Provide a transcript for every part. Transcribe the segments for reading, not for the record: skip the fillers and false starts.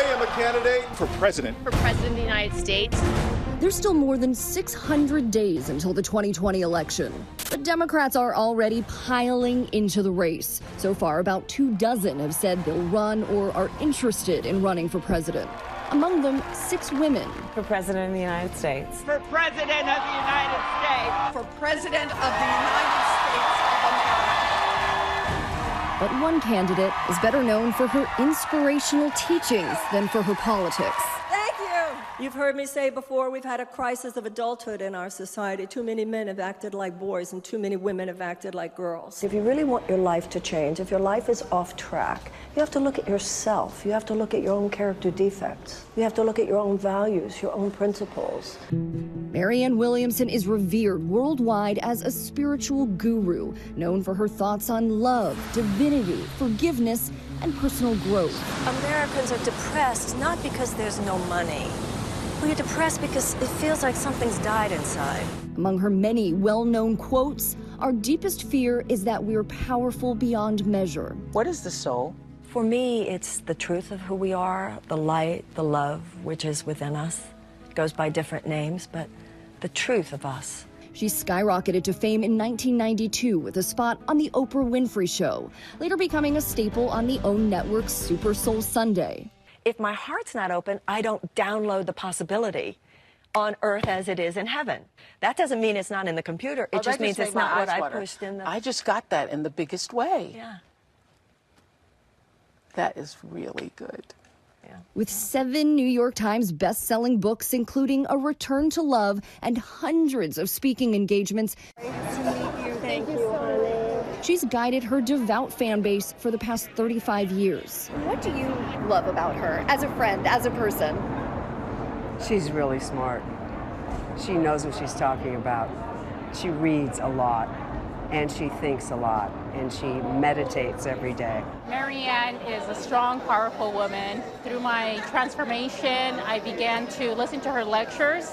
I am a candidate for president. For president of the United States. There's still more than 600 days until the 2020 election. But Democrats are already piling into the race. So far, about 24 have said they'll run or are interested in running for president. Among them, 6 women. For president of the United States. For president of the United States. For president of the United States of America. But one candidate is better known for her inspirational teachings than for her politics. Thank you. You've heard me say before, we've had a crisis of adulthood in our society. Too many men have acted like boys and too many women have acted like girls. If you really want your life to change, if your life is off track, you have to look at yourself. You have to look at your own character defects. You have to look at your own values, your own principles. Marianne Williamson is revered worldwide as a spiritual guru, known for her thoughts on love, divinity, forgiveness, and personal growth. Americans are depressed not because there's no money. We're depressed because it feels like something's died inside. Among her many well-known quotes, our deepest fear is that we're powerful beyond measure. What is the soul? For me, it's the truth of who we are, the light, the love, which is within us. It goes by different names, but the truth of us. She skyrocketed to fame in 1992 with a spot on The Oprah Winfrey Show, later becoming a staple on the OWN network's Super Soul Sunday. If my heart's not open, I don't download the possibility on earth as it is in heaven. That doesn't mean it's not in the computer. It just means it's not what I pushed in the... I just got that in the biggest way. Yeah. That is really good. Yeah. With 7 New York Times best-selling books, including A Return to Love and hundreds of speaking engagements, Thank you, honey. she's guided her devout fan base for the past 35 years. What do you love about her as a friend, as a person? She's really smart. She knows what she's talking about. She reads a lot, and she thinks a lot, and she meditates every day. Marianne is a strong, powerful woman. Through my transformation, I began to listen to her lectures,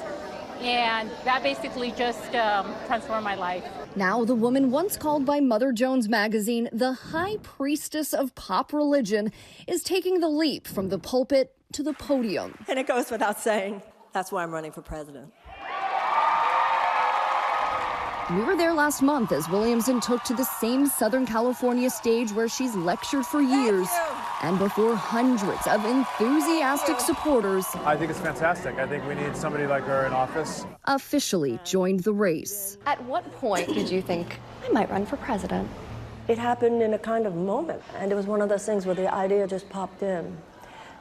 and that basically just transformed my life. Now, the woman once called by Mother Jones magazine the high priestess of pop religion is taking the leap from the pulpit to the podium. And it goes without saying, that's why I'm running for president. We were there last month as Williamson took to the same Southern California stage where she's lectured for years, and before hundreds of enthusiastic supporters. I think it's fantastic. I think we need somebody like her in office. Officially joined the race. At what point did you think, I might run for president? It happened in a kind of moment, and it was one of those things where the idea just popped in.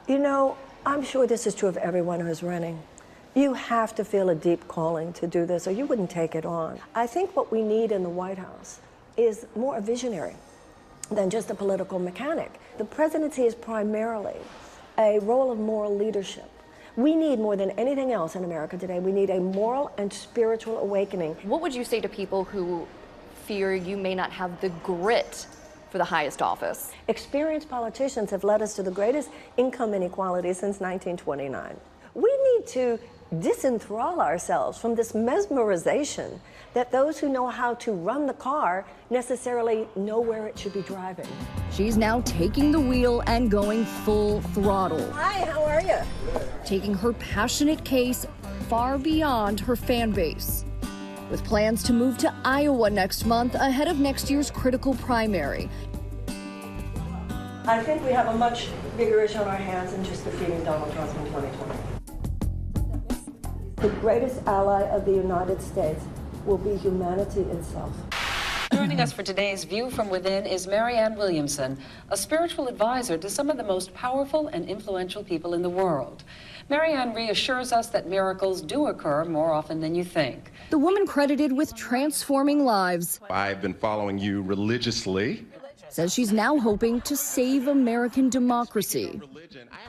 You know, I'm sure this is true of everyone who's running. You have to feel a deep calling to do this, or you wouldn't take it on. I think what we need in the White House is more a visionary than just a political mechanic. The presidency is primarily a role of moral leadership. We need more than anything else in America today. We need a moral and spiritual awakening. What would you say to people who fear you may not have the grit for the highest office? Experienced politicians have led us to the greatest income inequality since 1929. We need to disenthrall ourselves from this mesmerization that those who know how to run the car necessarily know where it should be driving. She's now taking the wheel and going full throttle. Hi, how are you? Taking her passionate case far beyond her fan base. With plans to move to Iowa next month ahead of next year's critical primary. I think we have a much bigger issue on our hands than just defeating Donald Trump in 2020. The greatest ally of the United States will be humanity itself. Joining us for today's View from Within is Marianne Williamson, a spiritual advisor to some of the most powerful and influential people in the world. Marianne reassures us that miracles do occur more often than you think. The woman credited with transforming lives. I've been following you religiously. Says she's now hoping to save American democracy.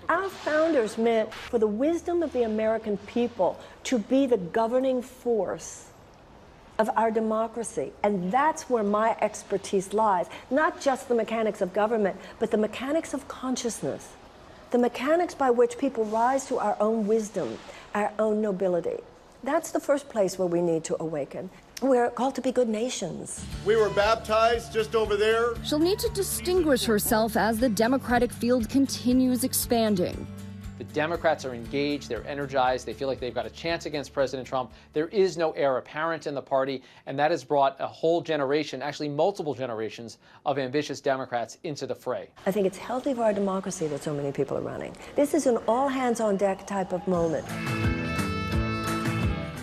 Our founders meant for the wisdom of the American people to be the governing force of our democracy. And that's where my expertise lies. Not just the mechanics of government, but the mechanics of consciousness. The mechanics by which people rise to our own wisdom, our own nobility. That's the first place where we need to awaken. We're called to be good nations. We were baptized just over there. She'll need to distinguish herself as the Democratic field continues expanding. The Democrats are engaged, they're energized, they feel like they've got a chance against President Trump. There is no heir apparent in the party, and that has brought a whole generation, actually multiple generations, of ambitious Democrats into the fray. I think it's healthy for our democracy that so many people are running. This is an all-hands-on-deck type of moment.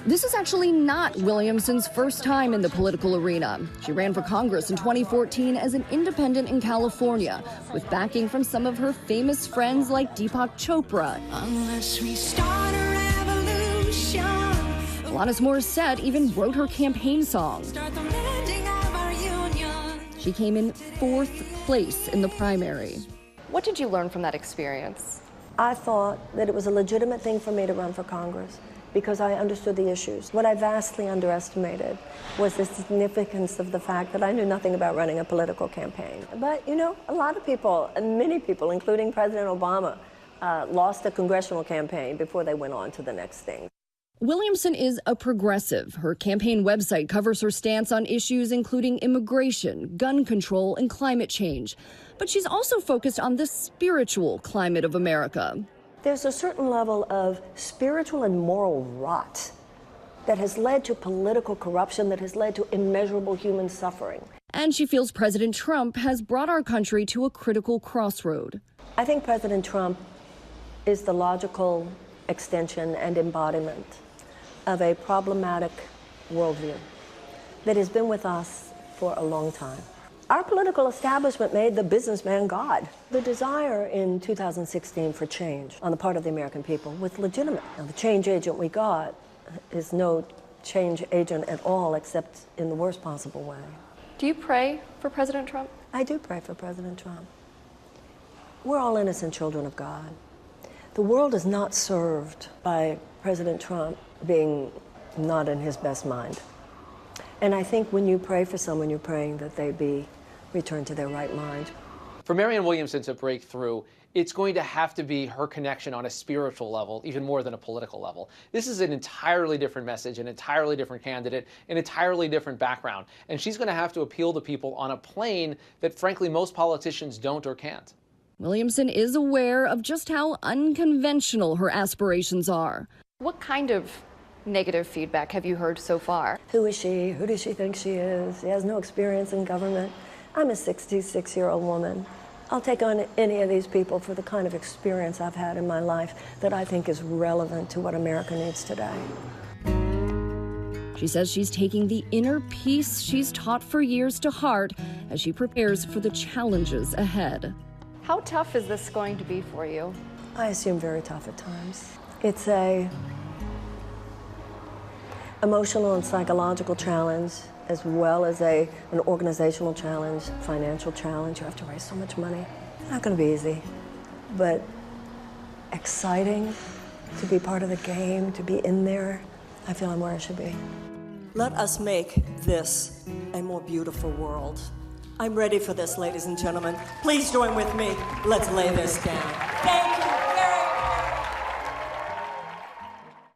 This is actually not Williamson's first time in the political arena. She ran for Congress in 2014 as an independent in California, with backing from some of her famous friends like Deepak Chopra. Unless we start a revolution. Alanis Morissette even wrote her campaign song. Start the mending of our union. She came in 4th place in the primary. What did you learn from that experience? I thought that it was a legitimate thing for me to run for Congress because I understood the issues. What I vastly underestimated was the significance of the fact that I knew nothing about running a political campaign. But, you know, a lot of people, and many people, including President Obama, lost a congressional campaign before they went on to the next thing. Williamson is a progressive. Her campaign website covers her stance on issues including immigration, gun control, and climate change. But she's also focused on the spiritual climate of America. There's a certain level of spiritual and moral rot that has led to political corruption, that has led to immeasurable human suffering. And she feels President Trump has brought our country to a critical crossroad. I think President Trump is the logical extension and embodiment of a problematic worldview that has been with us for a long time. Our political establishment made the businessman God. The desire in 2016 for change on the part of the American people was legitimate. Now, the change agent we got is no change agent at all, except in the worst possible way. Do you pray for President Trump? I do pray for President Trump. We're all innocent children of God. The world is not served by President Trump being not in his best mind. And I think when you pray for someone, you're praying that they be returned to their right mind. For Marianne Williamson to break through, it's going to have to be her connection on a spiritual level, even more than a political level. This is an entirely different message, an entirely different candidate, an entirely different background. And she's going to have to appeal to people on a plane that, frankly, most politicians don't or can't. Williamson is aware of just how unconventional her aspirations are. What kind of negative feedback have you heard so far? Who is she? Who does she think she is? She has no experience in government. I'm a 66-year-old woman. I'll take on any of these people for the kind of experience I've had in my life that I think is relevant to what America needs today. She says she's taking the inner peace she's taught for years to heart as she prepares for the challenges ahead. How tough is this going to be for you? I assume very tough at times. It's a emotional and psychological challenge, as well as an organizational challenge, financial challenge. You have to raise so much money. It's not going to be easy, but exciting to be part of the game, to be in there. I feel I'm where I should be. Let us make this a more beautiful world. I'm ready for this, ladies and gentlemen. Please join with me. Let's lay this down. Thank you.